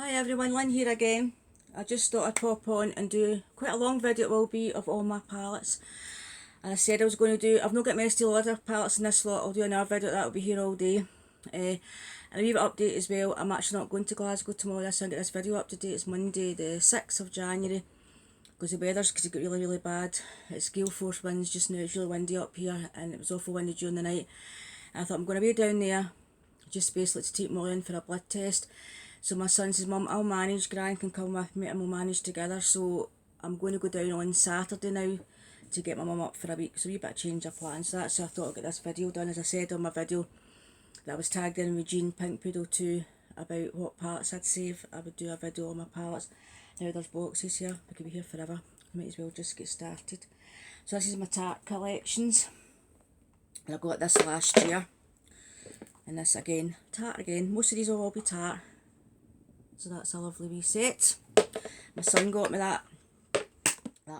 Hi everyone, Lynn here again. I just thought I'd pop on and do quite a long video it will be of all my palettes. And I said I was going to do, I've not got many steel other palettes in this lot. I'll do another video that'll be here all day. And a wee bit update as well, I'm actually not going to Glasgow tomorrow, so I'll get this video up to date. It's Monday the 6th of January. Because the weather's got really bad. It's gale force winds just now, it's really windy up here and it was awful windy during the night. And I thought I'm going to be down there just basically to take Molly in for a blood test. So my son says, Mum, I'll manage, Gran can come with me and we'll manage together. So I'm going to go down on Saturday now to get my mum up for a week. So a wee bit of change of plans. So that's why I thought I'd get this video done. As I said on my video that I was tagged in with Jean Pink Poodle 2 about what palettes I'd save, I would do a video on my palettes. Now there's boxes here, we could be here forever. Might as well just get started. So this is my Tarte collections. And I got this last year. And this again, Tarte again. Most of these will all be Tarte. So that's a lovely wee set. My son got me that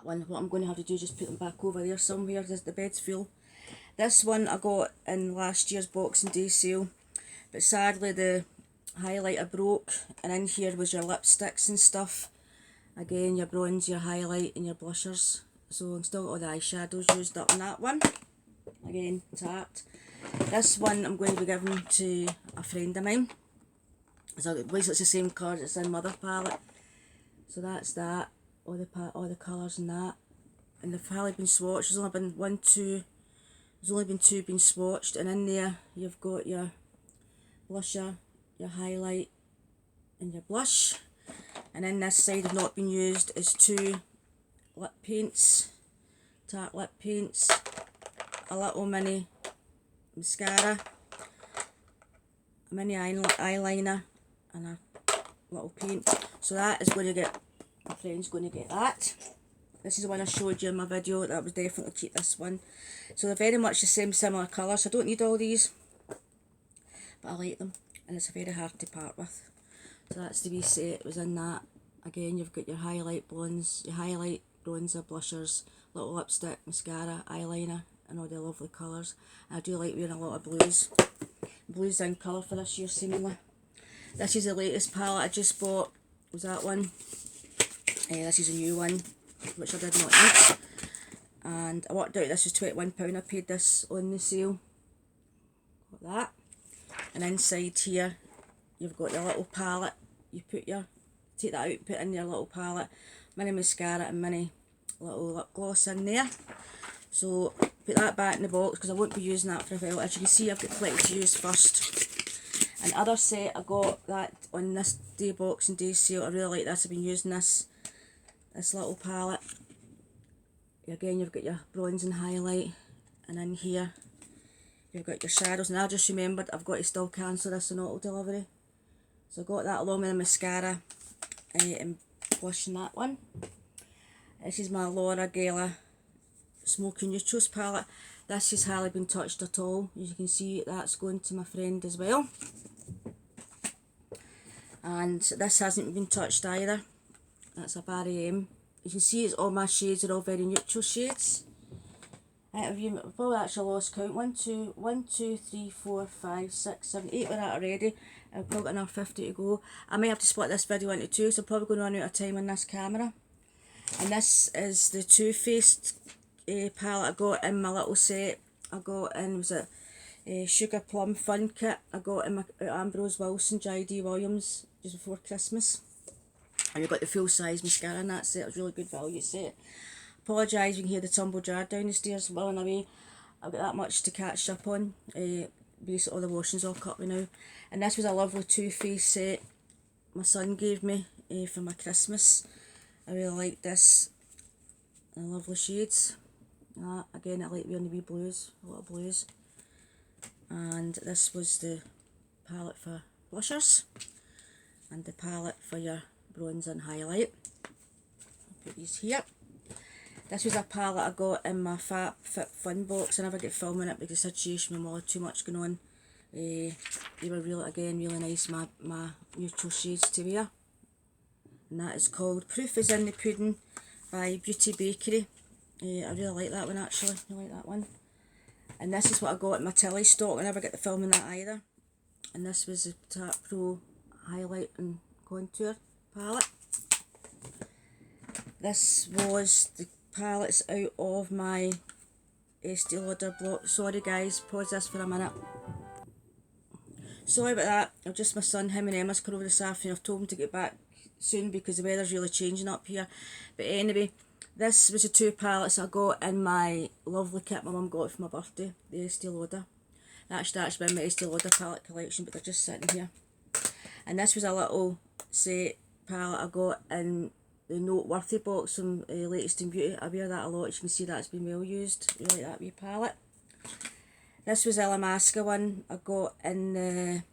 one. What I'm going to have to do is just put them back over there somewhere. The bed's full. This one I got in last year's Boxing Day sale. But sadly the highlighter broke. And in here was your lipsticks and stuff. Again, your bronze, your highlight and your blushers. So I'm still got all the eyeshadows used up on that one. Again, Tarte. This one I'm going to be giving to a friend of mine. So at least it's the same colour as in Mother palette. So that's that. All the colours and that. And they've hardly been swatched. There's only been two been swatched. And in there you've got your blusher, your highlight and your blush. And in this side have not been used is two lip paints. Tarte lip paints. A little mini mascara. A mini eyeliner. And a little paint. So that is going to get, my friend's going to get that. This is the one I showed you in my video. That was definitely keep this one. So they're very much the same similar colour. So I don't need all these. But I like them. And it's very hard to part with. So that's the wee set. It was in that. Again, you've got your highlight bronze, bronzer, blushers, little lipstick, mascara, eyeliner, and all the lovely colours. I do like wearing a lot of blues. Blues in colour for this year seemingly. This is the latest palette I just bought, was that one. This is a new one, which I did not need. And I worked out this was £21, I paid this on the sale. Got that. And inside here, you've got your little palette. You take that out, put in your little palette, mini mascara and mini little lip gloss in there. So put that back in the box because I won't be using that for a while. As you can see, I've got plenty to use first. And other set, I got that on this day Boxing Day sale. I really like this. I've been using this little palette. Again, you've got your bronze and highlight, and in here you've got your shadows. And I just remembered I've got to still cancel this on auto delivery. So I got that along with the mascara and blush in that one. This is my Laura Geller Smoky Neutrals palette. This has hardly been touched at all. As you can see, that's going to my friend as well. And this hasn't been touched either. That's a Barry M. You can see it's all my shades are all very neutral shades. I've probably actually lost count. 1, 2, 3, 4, 5, 6, 7, 8 with that already. I've probably got another 50 to go. I may have to split this video into two, so I'm probably going to run out of time on this camera. And this is the Too Faced palette I got in my little set. I got in, was it Sugar Plum Fun Kit. I got in my Ambrose Wilson, J.D. Williams just before Christmas. And you've got the full size mascara in that set. It was a really good value set. Apologise, you can hear the tumble jar down the stairs blowing away. I've got that much to catch up on. Basically all the washing's all cut me now. And this was a lovely Too Faced set my son gave me for my Christmas. I really like this. And lovely shades. Again, I like wearing the wee blues, a lot of blues. And this was the palette for blushers. And the palette for your bronze and highlight. I'll put these here. This was a palette I got in my Fit Fun box. I never get filming it because the situation with Molly, too much going on. They were really, again, really nice, my neutral shades to wear. And that is called Proof is in the Pudding by Beauty Bakery. I really like that one actually, I like that one. And this is what I got at my Tilly stock. I never get the filming that either. And this was the Tarte Pro highlight and contour palette. This was the palettes out of my Estee Lauder block. Sorry guys, pause this for a minute. Sorry about that. I've just, my son, him and Emma's come over this afternoon. I've told him to get back soon because the weather's really changing up here. But anyway, this was the two palettes I got in my lovely kit my mum got for my birthday, the Estee Lauder. That's been my Estee Lauder palette collection, but they're just sitting here. And this was a little set palette I got in the Noteworthy box from Latest in Beauty. I wear that a lot. As you can see, that's been well used. I really like that wee palette. This was Illamasqua one I got in the,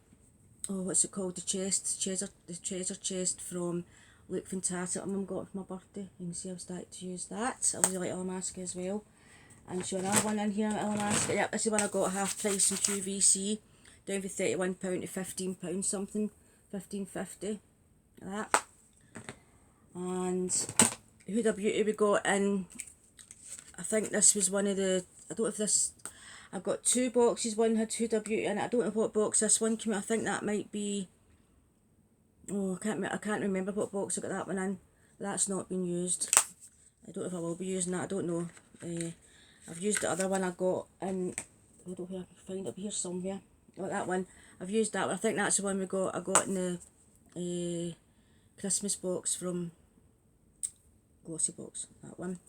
oh, what's it called, the treasure chest from Look Fantastic my mum got for my birthday. You can see I've started to use that. I really like Illamasqua as well. And show another one in here, Illamasqua. Yep, this is one I got half price in QVC, down for £31 to £15 something, £15.50, like that. And Huda Beauty we got in, I think this was one of the, I don't know if this, I've got two boxes, one had Huda Beauty in it, I don't know what box this one came in, I think that might be, oh I can't remember what box I got that one in, that's not been used. I don't know if I will be using that, I don't know. I've used the other one I got in, I don't know where I can find it, here somewhere, like that one, I've used that one, I think that's the one I got in the Christmas box from Glossy box, that one.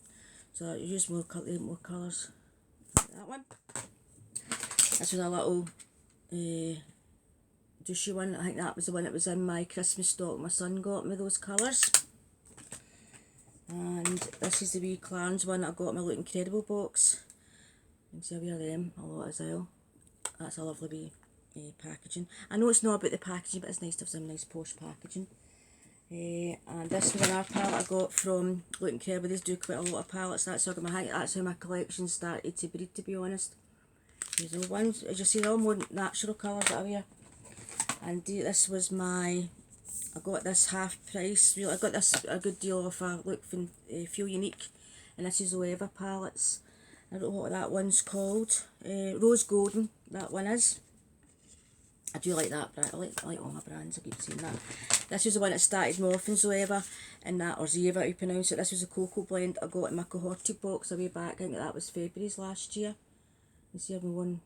So I used more colours, like that one. This was a little douchey one, I think that was the one that was in my Christmas stock my son got me those colours. And this is the wee Clarins one I got in my Look Incredible box. You can see I wear them a lot as well. That's a lovely wee packaging. I know it's not about the packaging, but it's nice to have some nice posh packaging. And this was another palette I got from Look Incredible. They do quite a lot of palettes. That's how my collection started to breed, to be honest. These are ones, as you see, they're all more natural colours that I wear. And this was my, I got this half price, really, I got this a good deal off a Feel Unique, and this is Zoeva palettes. I don't know what that one's called, Rose Golden, that one is. I do like that brand, I like all my brands, I keep saying that. This was the one that started me off in Zoeva, and that, or Zeva you pronounce it. This was a cocoa blend I got in my cohorted box a way back, I think that was February's last year. You see I've won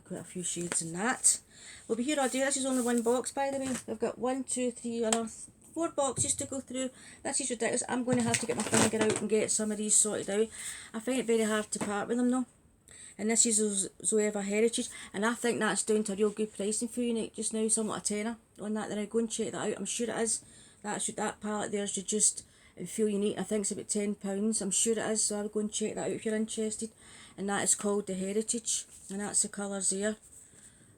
quite a few shades in that. We'll be here all day. This is only one box, by the way. I've got 1, 2, 3, another 4 boxes to go through. This is ridiculous. I'm going to have to get my finger out and get some of these sorted out. I find it very hard to part with them though. And this is Zoeva Heritage, and I think that's down to a real good pricing for you just now, somewhat a tenner on that. Then I go and check that out. I'm sure it is. That palette there should just Feel Unique. I think it's about £10. I'm sure it is. So I'll go and check that out if you're interested. And that is called the Heritage, and that's the colours there.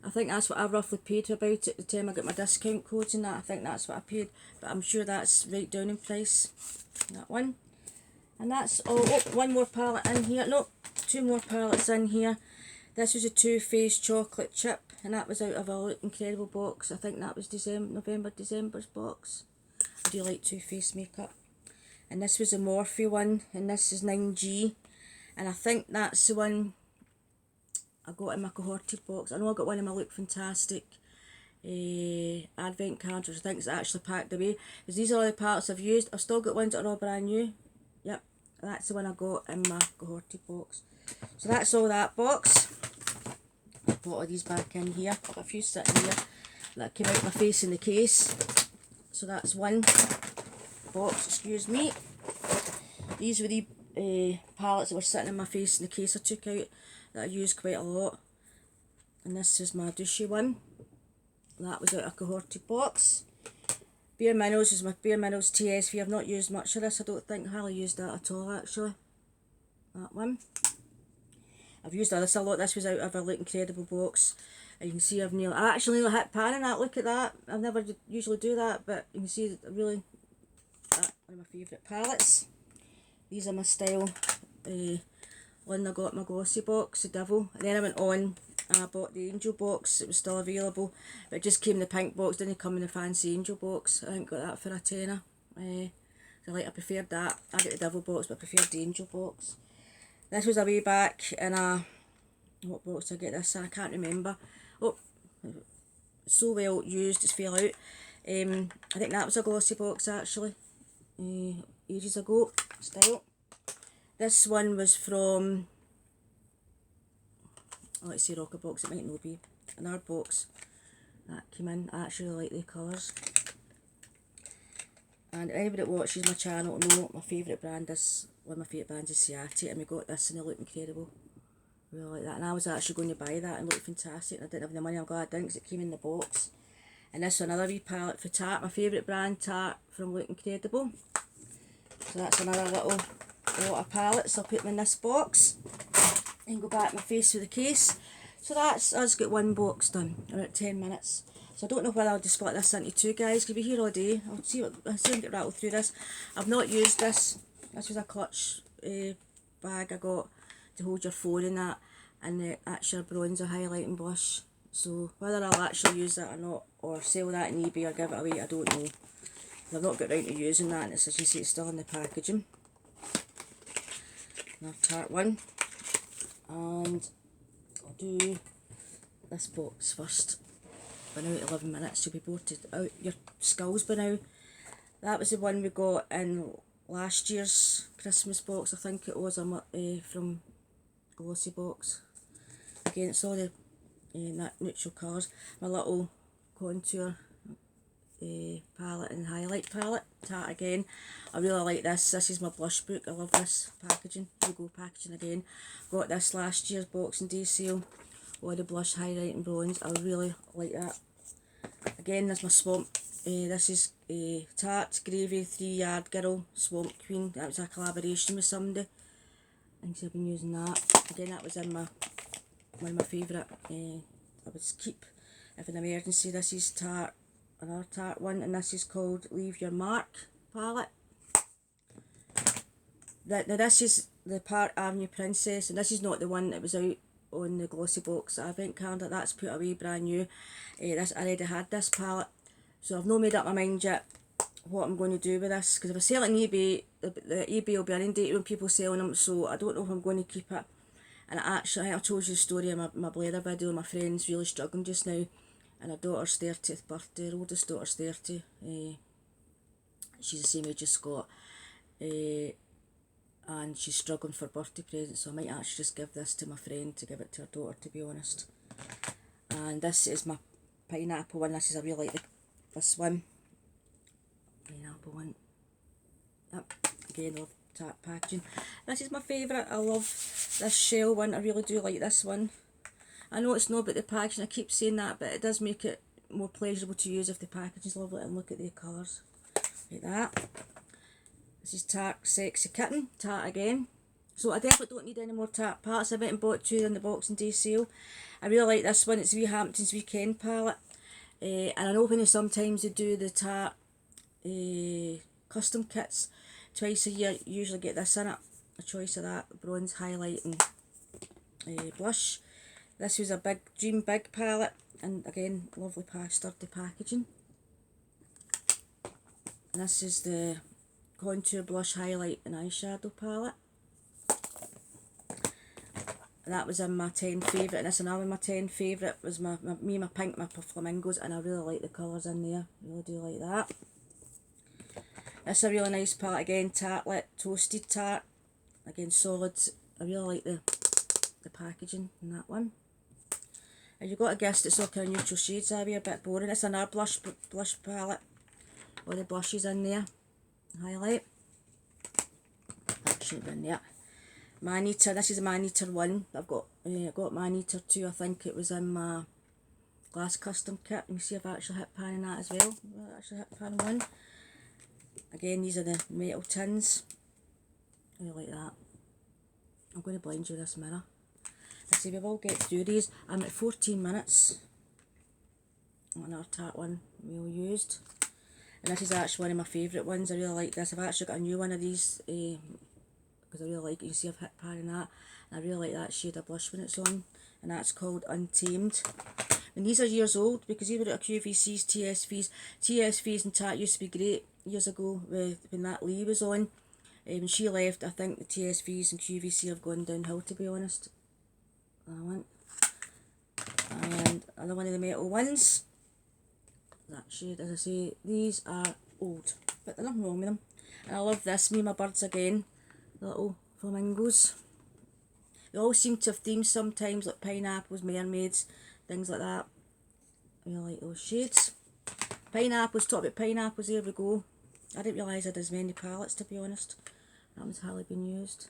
I think that's what I roughly paid about it at the time I got my discount codes and that. I think that's what I paid, but I'm sure that's right down in price, that one. And that's all. Oh, one more palette in here, no, 2 more palettes in here. This was a Too Faced chocolate chip, and that was out of a Look Incredible box. I think that was December's box. I do like Too Faced makeup. And this was a Morphe one, and this is 9G. And I think that's the one I got in my cohorted box. I know I got one in my Look Fantastic advent calendar, which I think is actually packed away. Because these are all the palettes I've used. I've still got ones that are all brand new. Yep, that's the one I got in my cohorted box. So that's all that box. I've put all these back in here. I've got a few sitting here that came out my face in the case. So that's one box, excuse me. These were the palettes that were sitting in my face in the case I took out that I used quite a lot. And this is my douchey one. That was out of a cohorted box. Bare Minerals is my Bare Minerals TSV. I've not used much of this, I don't think. I hardly used that at all actually. That one. I've used this a lot. This was out of a Look Incredible box. And you can see I actually nearly hit pan in that. Look at that. I never usually do that, but you can see really one of my favourite palettes. These are my style one I got in my Glossy box, the Devil. And then I went on and I bought the Angel box. It was still available, but it just came in the pink box, didn't come in the fancy Angel box. I think got that for a tenner. I preferred that. I got the Devil box, but I preferred the Angel box. This was a way back in a, what box did I get this in? I can't remember. Oh, so well used, it's fell out. I think that was a glossy box actually, ages ago style. This one was from, let's say Rocket Box, it might not be, an art box that came in. I actually like the colours. And anybody that watches my channel will know my favourite brand is, one of my favourite brands is Ciati, and we got this and they look incredible. Really like that, and I was actually going to buy that and it looked fantastic, and I didn't have the money. I'm glad I didn't because it came in the box. And this is another wee palette for Tarte, my favourite brand, Tarte, from Look Incredible. So that's another little lot of palettes. I'll put them in this box and go back my face with the case. So that's us got one box done, about 10 minutes. So I don't know whether I'll just split this into two, guys. Could be here all day. I'll see what I can get rattled through this. I've not used this. This was a clutch bag I got to hold your phone in that, and the actual bronzer highlighting blush. So whether I'll actually use that or not, or sell that on eBay or give it away, I don't know. I've not got round to using that, and it's, as you see, it's still in the packaging. Another Tarte one, and I'll do this box first. Been out 11 minutes, you'll be bored to out your skulls by now. That was the one we got in last year's Christmas box, I think it was, from Glossy Box. Again, it's all the neutral colours. My little contour palette and highlight palette, Tarte again. I really like this. This is my blush book. I love this packaging. Hugo packaging again. Got this last year's Boxing Day sale. All the blush, highlight and bronze. I really like that. Again, there's my Swamp. This is Tarte Gravy 3 Yard Girl Swamp Queen. That was a collaboration with somebody. I think I've been using that. Again, that was in my one of my favourite. I would keep if an emergency. This is Tarte, another Tarte one, and this is called Leave Your Mark palette. Now this is the Park Avenue Princess, and this is not the one that was out on the Glossy Box advent calendar. That's put away brand new. This I already had this palette, so I've not made up my mind yet what I'm going to do with this, because if I sell it on eBay, the eBay will be inundated with people selling them, so I don't know if I'm going to keep it. And I told you the story in my blather video. My friend's really struggling just now, and her daughter's 30th birthday, her oldest daughter's 30. She's the same age as Scott, and she's struggling for birthday presents, so I might actually just give this to my friend to give it to her daughter, to be honest. And this is my pineapple one. This is, I really like this one. Pineapple one. Yep, again, I love Tarte packaging. This is my favourite. I love this shell one. I really do like this one. I know it's not about the packaging, I keep saying that, but it does make it more pleasurable to use if the packaging's lovely. And look at the colours. Like that. This is Tarte Sexy Kitten. Tarte again. So I definitely don't need any more Tarte palettes. I went and bought two in the Boxing Day sale. I really like this one. It's the Wee Hamptons Weekend palette. And I know when sometimes they do the Tarte custom kits twice a year, you usually get this in it. A choice of that, bronze, highlight and blush. This was a Dream Big palette, and again, lovely sturdy packaging. And this is the contour, blush, highlight and eyeshadow palette. And that was in my 10 favourite, and this another one of my 10 favourite was my pink, my flamingos, and I really like the colours in there. Really do like that. This is a really nice palette again, Tartlet Toasted Tarte. Again, solid. I really like the packaging in that one. And you've got to guess it's all kind of neutral shades. That'd be a bit boring. It's another blush palette. All the blushes in there. Highlight. That shouldn't be in there. Man-Eater. This is a Man-Eater 1. I've got Man-Eater 2. I think it was in my glass custom kit. You can see I've actually hit pan in that as well. I've actually hit pan 1. Again, these are the metal tins. I really like that. I'm going to blend you this mirror. I see we will get through these. I'm at 14 minutes. Another Tarte one we all used. And this is actually one of my favourite ones. I really like this. I've actually got a new one of these because I really like it. You can see I've hit pan in that. And I really like that shade of blush when it's on. And that's called Untamed. And these are years old because these were at QVCs, TSVs. TSVs and Tarte used to be great years ago when that Lee was on. When she left, I think the TSVs and QVC have gone downhill, to be honest. And another one of the metal ones. that shade. As I say, these are old, but there's nothing wrong with them. And I love this, Me and My Birds again, the little flamingos. They all seem to have themes sometimes, like pineapples, mermaids, things like that. I really like those shades. Pineapples, talk about pineapples, there we go. I didn't realise I had as many palettes, to be honest. That one's hardly been used.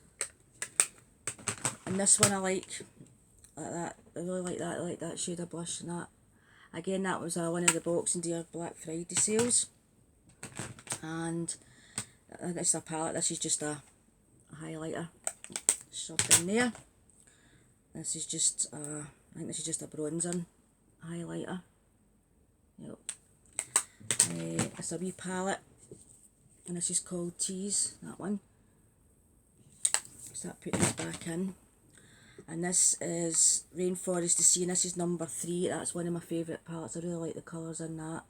And this one I like that. I really like that. I like that shade of blush and that. Again, that was one of the Boxing Day or Black Friday sales. And this is a palette. This is just a highlighter shoved in there. This is just I think this is just a bronzer highlighter. Yep. It's a wee palette, and this is called Tease, that one. Start putting this back in. And this is Rainforest to Sea, and this is number 3. That's one of my favourite palettes. I really like the colours in that.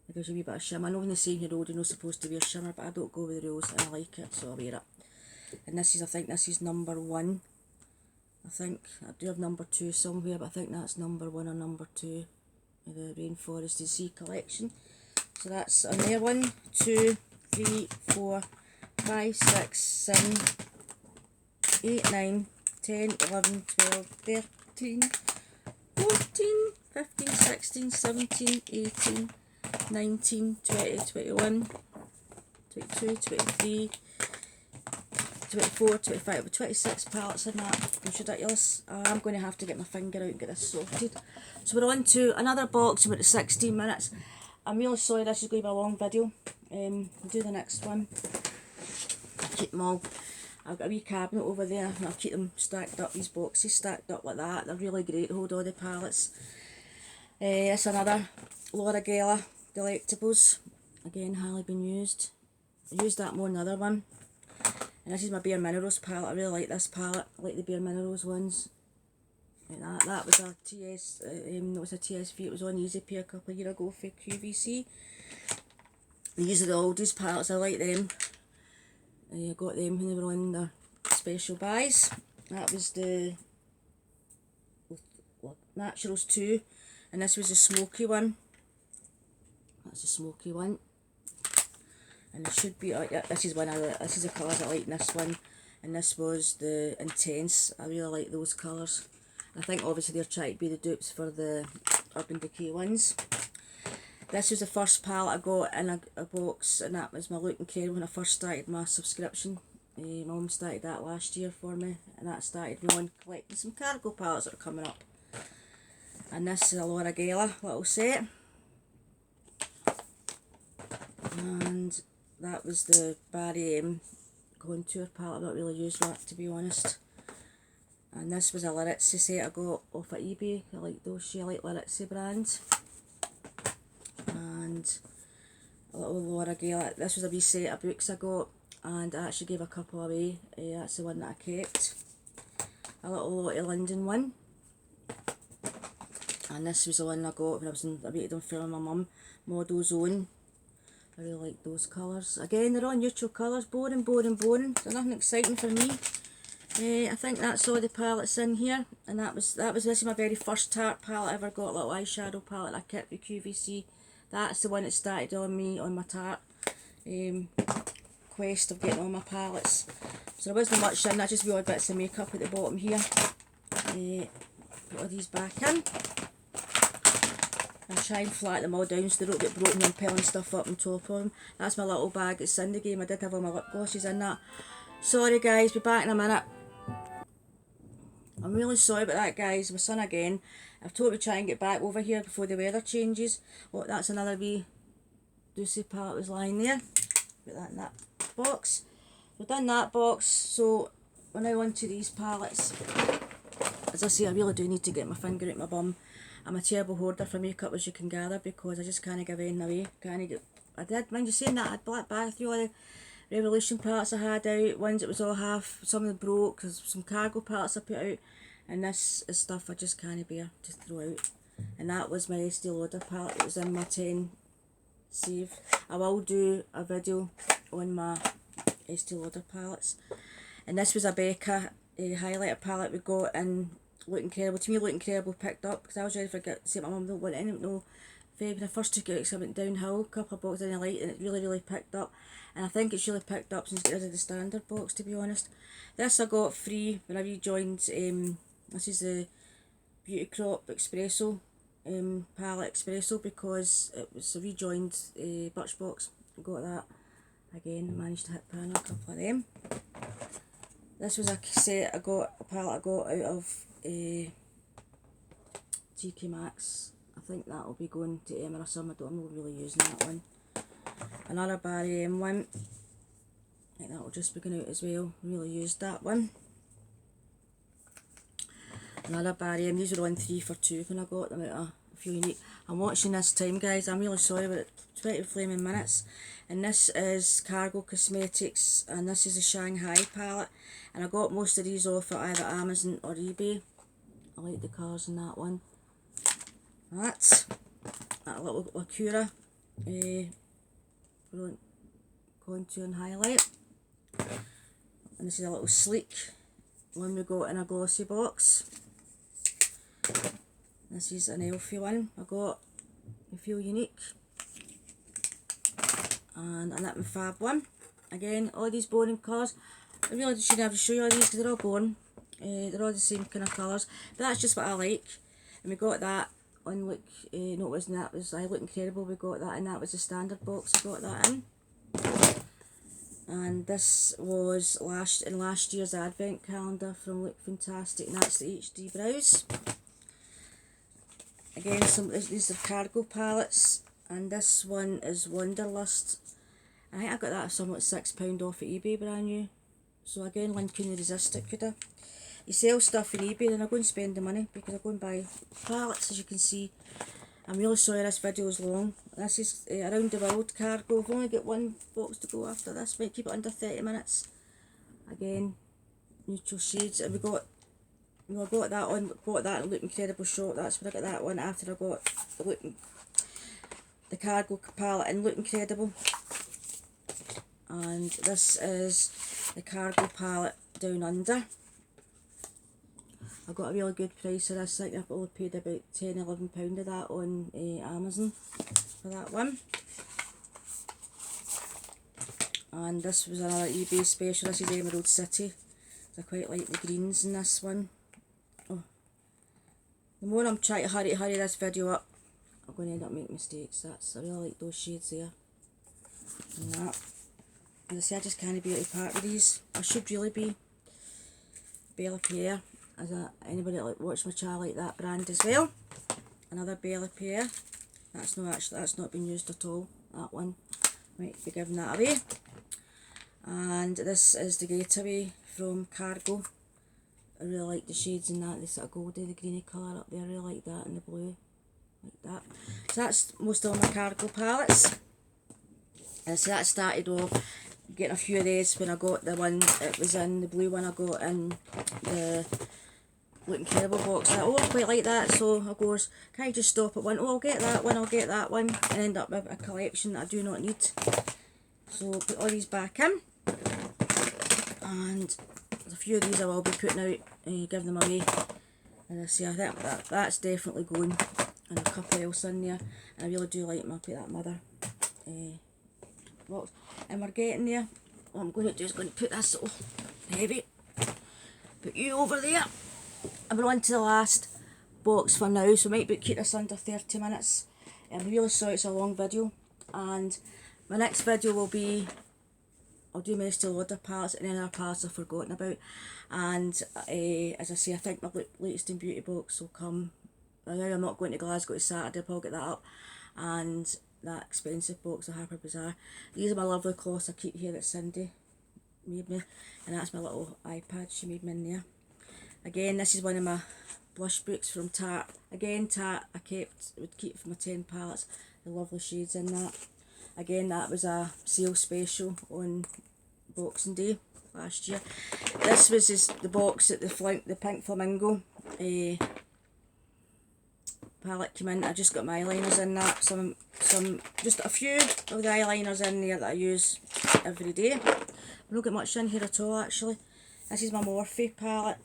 It gives you a wee bit of shimmer. I know when they say in your road you're not supposed to wear shimmer, but I don't go with the rules and I like it, so I wear it. And this is, I think this is number 1. I think I do have number 2 somewhere, but I think that's number 1 or number 2 of the Rainforest to Sea collection. So that's on there. 1, 2, 3, 4, 5, 6, 7, 8, 9, 10, 11, 12, 13, 14, 15, 16, 17, 18, 19, 20, 21, 22, 23, 24, 25, 26 palettes in that. It's ridiculous. I'm going to have to get my finger out and get this sorted. So we're on to another box, we're at 16 minutes. I'm really sorry this is going to be a long video. We'll do the next one. I'll keep them all. I've got a wee cabinet over there and I'll keep them stacked up, these boxes stacked up like that. They're really great to hold all the palettes. It's another Laura Geller Delectables. Again, hardly been used. I used that more than the other one. And this is my Bare Minerals palette. I really like this palette. I like the Bare Minerals ones. Like that. That was a TS, it was a TSV. It was on Easy Pay a couple of years ago for QVC. These are the oldies palettes. I like them. I got them when they were on their special buys. That was the Naturals 2. And this was the smoky one. That's the smoky one. And it should be, yeah, this is one of the, this is the colours I like in this one. And this was the Intense. I really like those colours. I think obviously they're trying to be the dupes for the Urban Decay ones. This was the first palette I got in a box, and that was my Look Incredible when I first started my subscription. My mum started that last year for me, and that started me on collecting some cargo palettes that are coming up. And this is a Laura Geller little set. And that was the Barry M Contour palette. I've not really used that, to be honest. And this was a Laritzi set I got off of eBay. I like those, I like Laritzi brands. And a little Laura Geller. This was a wee set of books I got, and I actually gave a couple away. That's the one that I kept. A little Lottie London one. And this was the one I got when I waited on filming my mum. Model Zone. I really like those colours. Again, they're all neutral colours. Boring, boring, boring. There's nothing exciting for me. I think that's all the palettes in here. And this is my very first Tarte palette I ever got. A little eyeshadow palette I kept with QVC. That's the one that started on me on my Tarte quest of getting all my palettes. So there wasn't much in. That's just the odd bits of makeup at the bottom here. Put all these back in. I'll try and flatten them all down so they don't get broken and piling stuff up on top of them. That's my little bag at Cindy Game. I did have all my lip glosses in that. Sorry guys, be back in a minute. I'm really sorry about that guys, my son again. I've told him to try and get back over here before the weather changes. Oh, that's another wee Ducey palette was lying there. Put that in that box. We've done that box, so we're now on to these palettes. As I say, I really do need to get my finger out my bum. I'm a terrible hoarder for makeup, as you can gather, because I just can't give anything away. I did, mind you saying that, I had black bag through all the Revolution palettes I had out, ones that was all half, some of them broke, cause some cargo palettes I put out, and this is stuff I just can't bear to throw out. And that was my Estee Lauder palette, it was in my 10 save. I will do a video on my Estee Lauder palettes. And this was a Becca highlighter palette we got in Look Incredible. To me, Look Incredible picked up, because I was ready to forget, say my mum don't want any, no when I first took it out, 'cause I went downhill, a couple of boxes in the light, and it really picked up. And I think it's really picked up since I got rid of the standard box, to be honest. This I got free when I rejoined, this is the Beauty Crop Espresso, palette Espresso, because it was a rejoined Birchbox. I got that. Again, managed to hit pan a couple of them. This was a cassette a palette I got out of TK Maxx. I think that'll be going to Emma or some. I'm not really using that one. Another Barry M one. I think that'll just be going out as well. Really used that one. Another Barry M. These were on 3 for 2 when I got them out of a few unique. I'm watching this time, guys. I'm really sorry, but it's 20 flaming minutes. And this is Cargo Cosmetics, and this is a Shanghai palette. And I got most of these off at either Amazon or eBay. I like the colours in that one. That's that little Lacura contour and highlight. And this is a little sleek one we got in a glossy box. This is an Elfie one I got. I feel unique. And a Knit and Fab one. Again, all these boring colours. I really shouldn't have to show you all these because they're all boring. They're all the same kind of colours. But that's just what I like. And we got that on Look, no it wasn't that, it was I Look Incredible. We got that, and that was the standard box I got that in. And this was in last year's advent calendar from Look Fantastic, and that's the HD Brows. Again, these are cargo palettes, and this one is Wanderlust. I think I got that somewhat £6 off at eBay brand new. So again, Lynn couldn't resist it, could I? You sell stuff on eBay, then I go and spend the money because I go and buy palettes, as you can see. I'm really sorry this video is long. This is Around the World cargo. I've only got one box to go after this. Might keep it under 30 minutes. Again, neutral shades. And I got that in Look Incredible shop. That's where I got that one after I got the cargo palette in Look Incredible. And this is the cargo palette Down Under. I got a really good price of this. I think I've only paid about £10–11 of that on Amazon for that one. And this was another eBay special. This is Emerald City. I quite like the greens in this one. Oh. The more I'm trying to hurry this video up, I'm going to end up making mistakes. I really like those shades there. And that. As I say, I just can't be able to part with these. I should really be. Bella Pierre. Anybody that watch my channel like that brand as well. Another Bella Pierre. That's not been used at all. That one. Might be giving that away. And this is the Getaway from Cargo. I really like the shades in that. The sort of goldy, the greeny colour up there. I really like that, and the blue. Like that. So that's most of all my cargo palettes. And so that started off getting a few of these when I got the one, it was in the blue one I got in the Look Incredible box. I quite like that, so of course, can't just stop at one. Oh, I'll get that one, and end up with a collection that I do not need. So put all these back in, and there's a few of these I will be putting out and giving them away. And I say, I think that's definitely going, and a couple else in there. And I really do like them. I'll put that mother box. And we're getting there. What I'm going to do is going to put this little heavy, put you over there. And we're on to the last box for now, so I might keep this under 30 minutes. I'm really sorry it's a long video, and my next video will be, I'll do my Estee Lauder palettes and any other palettes I've forgotten about. And as I say, I think my latest in beauty box will come. Now I'm not going to Glasgow to Saturday, but I'll get that up. And that expensive box of Harper Bazaar. These are my lovely cloths I keep here that Cindy made me, and that's my little iPad she made me in there. Again, this is one of my blush books from Tarte. Again, Tarte I would keep for my 10 palettes. The lovely shades in that. Again, that was a sale special on Boxing Day last year. This was just the box that the Pink Flamingo palette came in. I just got my eyeliners in that. Just a few of the eyeliners in there that I use every day. I don't get much in here at all actually. This is my Morphe palette,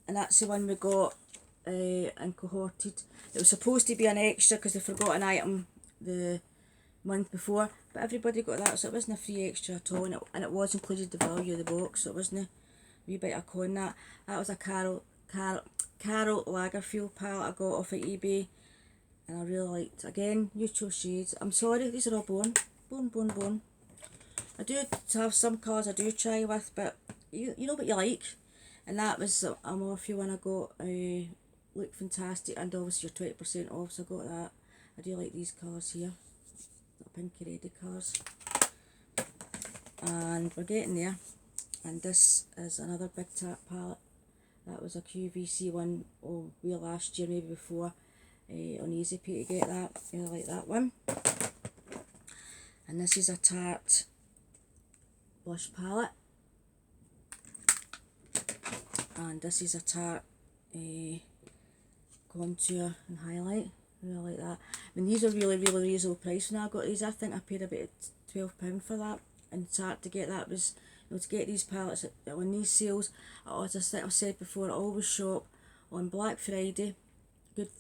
and that's the one we got and cohorted. It was supposed to be an extra because they forgot an item the month before, but everybody got that, so it wasn't a free extra at all, and it was included the value of the box, so it wasn't a wee bit of con that. That was a Carol Lagerfeld palette I got off of eBay, and I really liked. Again, neutral shades. I'm sorry, these are all bone. I do have some colours I do try with, but you know what you like, and that was a Morphe one I got. Look fantastic, and obviously you're 20% off, so I got that. I do like these colours here, the pinky reddy colours, and we're getting there. And this is another Big Tap palette. That was a QVC one, last year, maybe before, on Easy Pay to get that. I really like that one. And this is a Tarte blush palette, and this is a Tarte contour and highlight. I really like that. I mean, these are really reasonable price when I got these. I think I paid about £12 for that, and Tarte to get that was, to get these palettes on these sales. As I've said before, I always shop on Black Friday, good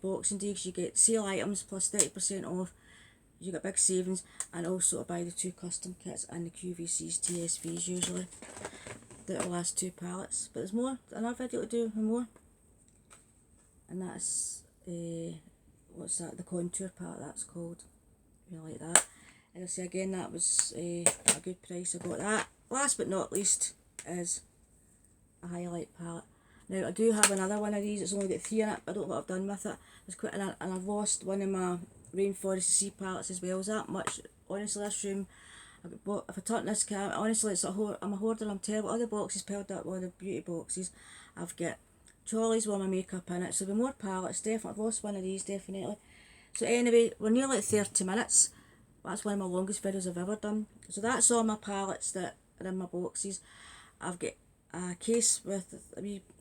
Boxing Day, because you get sale items plus 30% off. You get big savings, and also I buy the 2 custom kits and the QVC's TSVs usually. The last 2 palettes, but there's more. Another video to do with more, and that's what's that? The contour palette, that's called. Really like that. And I say again, that was a good price. I got that. Last but not least is a highlight palette. Now I do have another one of these. It's only got 3 in it. I don't know what I've done with it. There's quite and I've lost one of my Rainforest Sea palettes as well. Is that much? Honestly, this room, if I turn this camera, honestly, I'm a hoarder. I'm terrible. All the boxes piled up, all the beauty boxes. I've got trolleys with my makeup in it. So there'll be more palettes. Definitely, I've lost one of these definitely. So anyway, we're nearly at 30 minutes. That's one of my longest videos I've ever done. So that's all my palettes that are in my boxes. I've got a case with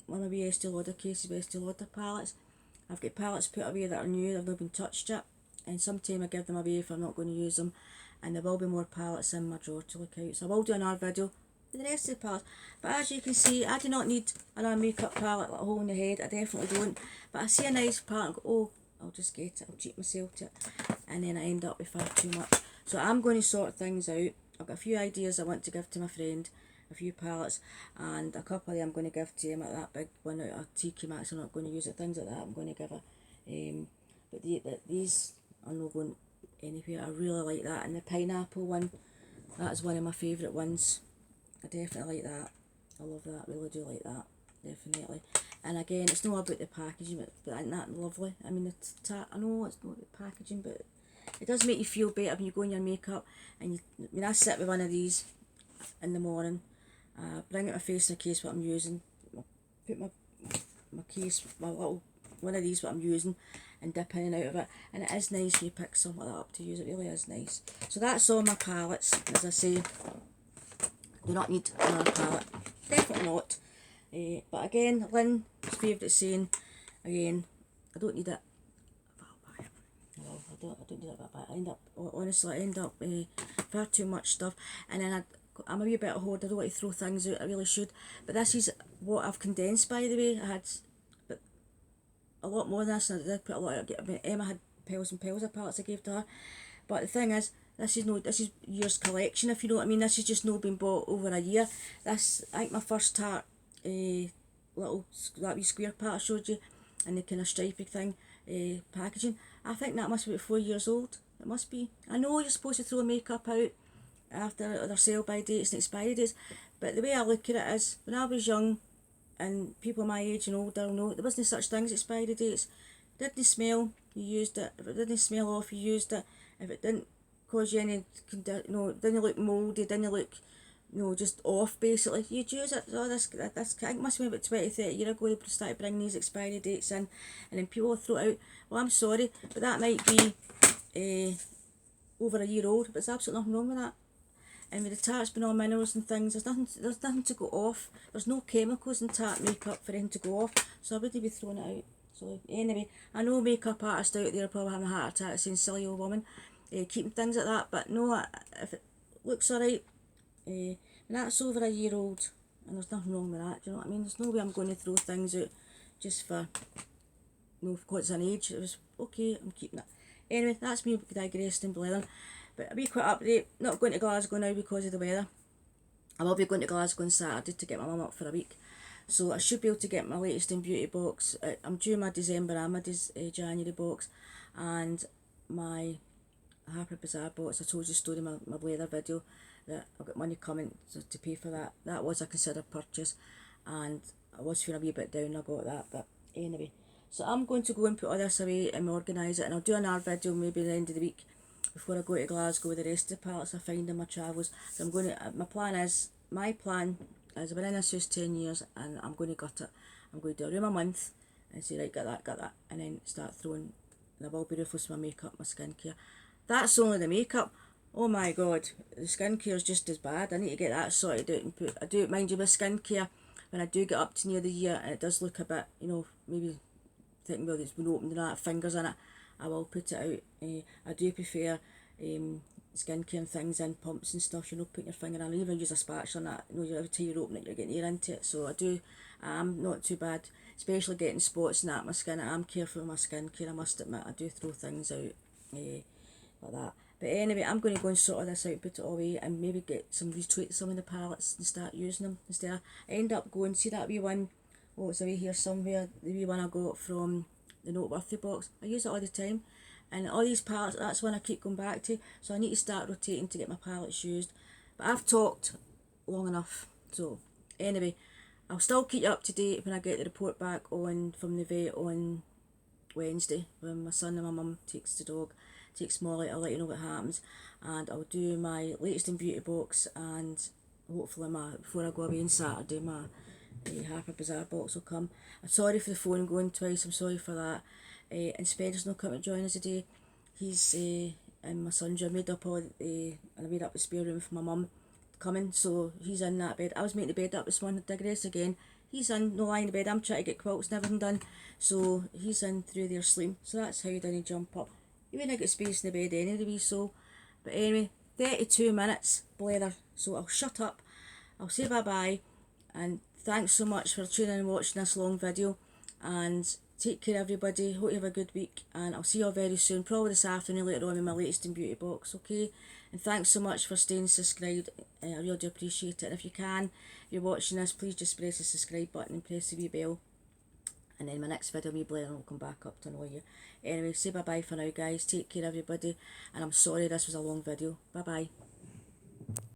one of my Estee Lauder cases with Estee Lauder palettes. I've got palettes put away that are new, they've not been touched yet, and sometime I give them away if I'm not going to use them. And there will be more palettes in my drawer to look out. So I will do another video with the rest of the palettes. But as you can see, I do not need another makeup palette like a hole in the head. I definitely don't. But I see a nice palette and go, oh, I'll just get it. I'll treat myself to it. And then I end up with far too much. So I'm going to sort things out. I've got a few ideas I want to give to my friend. A few palettes. And a couple of them I'm going to give to him. Like that big one out of TK Maxx, I'm not going to use it. Things like that I'm going to give her. But these are not going anywhere. I really like that. And the pineapple one, that's one of my favourite ones. I definitely like that. I love that. Really do like that. Definitely. And again, it's not about the packaging, but isn't that lovely? I mean, I know it's not the packaging, but it does make you feel better when you go in your makeup. And I sit with one of these in the morning, bring out my face in the case what I'm using, put my case, my little one of these what I'm using, and dip in and out of it. And it is nice when you pick something like that up to use. It really is nice. So that's all my palettes. As I say, do not need another palette. Definitely not. But again, Lynn's favourite saying, again, I don't need it. No, I don't need it. But I end up, honestly, I end up far too much stuff. And then I'm a wee bit of a hoarder. I don't want to throw things out. I really should. But this is what I've condensed, by the way. I had a lot more than this, and I did put a lot of it. I mean, Emma had piles and piles of palettes I gave to her. But the thing is, this is year's collection, if you know what I mean. This has just not been bought over a year. This, I think my first Tarte little, that wee square palette I showed you, and the kind of stripy thing, packaging, I think that must be about 4 years old. It must be. I know you're supposed to throw makeup out after their sell by dates and expiry dates, but the way I look at it is, when I was young, and people my age and older know, there wasn't such things as expiry dates. It didn't smell, you used it. If it didn't smell off, you used it. If it didn't cause you any, didn't look mouldy, didn't look, just off basically, you'd use it. So this I think must have been about 20-30 years ago they started bringing these expiry dates in, and then people throw it out. Well, I'm sorry, but that might be over a year old, but there's absolutely nothing wrong with that. And with the Tarte's been all minerals and things, there's nothing to go off. There's no chemicals in Tarte makeup for anything to go off, so I wouldn't be throwing it out. So anyway, I know makeup artists out there are probably having a heart attack saying silly old woman, keeping things like that, but no, if it looks alright, and that's over a year old, and there's nothing wrong with that, do you know what I mean? There's no way I'm going to throw things out just for, because it's an age. It was okay, I'm keeping it. Anyway, that's me digressing and blathering. But a wee quick update, not going to Glasgow now because of the weather. I will be going to Glasgow on Saturday to get my mum up for a week. So I should be able to get my latest in beauty box. I'm due my December and my January box. And my Harper Bazaar box. I told you the story in my blather video that I've got money coming to pay for that. That was a considered purchase. And I was feeling a wee bit down, I got that. But anyway. So I'm going to go and put all this away and organise it. And I'll do another video maybe at the end of the week before I go to Glasgow with the rest of the pallets I find in my travels. So I'm going to, my plan is I've been in this house 10 years and I'm going to gut it. I'm going to do a room a month and say, right, got that, and then start throwing, and I will be ruthless with my makeup, my skincare. That's only the makeup. Oh my god, the skincare is just as bad. I need to get that sorted out and I do, mind you, with skincare, when I do get up to near the year and it does look a bit, maybe thinking, well, it's been opened and that, fingers in it, I will put it out. I do prefer skincare and things in pumps and stuff, putting your finger in, even use a spatula and that, every time you open it you're getting air into it. So I'm not too bad, especially getting spots and that on my skin. I'm careful with my skincare, I must admit. I do throw things out like that. But anyway, I'm going to go and sort all this out, put it all away, and maybe retweet some of the palettes and start using them instead. I end up going, see that wee one, it's away here somewhere, the wee one I got from the Noteworthy box. I use it all the time. And all these palettes, that's one I keep going back to. So I need to start rotating to get my palettes used. But I've talked long enough. So anyway, I'll still keep you up to date when I get the report back from the vet on Wednesday. When my son and my mum takes Molly, I'll let you know what happens. And I'll do my latest in beauty box, and hopefully before I go away on Saturday, my Harper Bazaar box will come. I'm sorry for the phone going twice, I'm sorry for that. And Spencer's not coming to join us today. He's and my son Jim made up and I made up the spare room for my mum coming, so he's in that bed. I was making the bed up this morning, I digress again. He's in, no lying in the bed, I'm trying to get quilts and everything done, so he's in through there sleeping. So that's how you didn't jump up. You wouldn't get space in the bed anyway, so. But anyway, 32 minutes, blather, so I'll shut up. I'll say bye bye, and thanks so much for tuning in and watching this long video, and take care everybody, hope you have a good week, and I'll see you all very soon, probably this afternoon later on in my latest in beauty box, okay? And thanks so much for staying subscribed, I really do appreciate it. And if you can, if you're watching this, please just press the subscribe button and press the wee bell, and then my next video, me Blair, will come back up to annoy you. Anyway, say bye bye for now guys, take care everybody, and I'm sorry this was a long video, bye bye.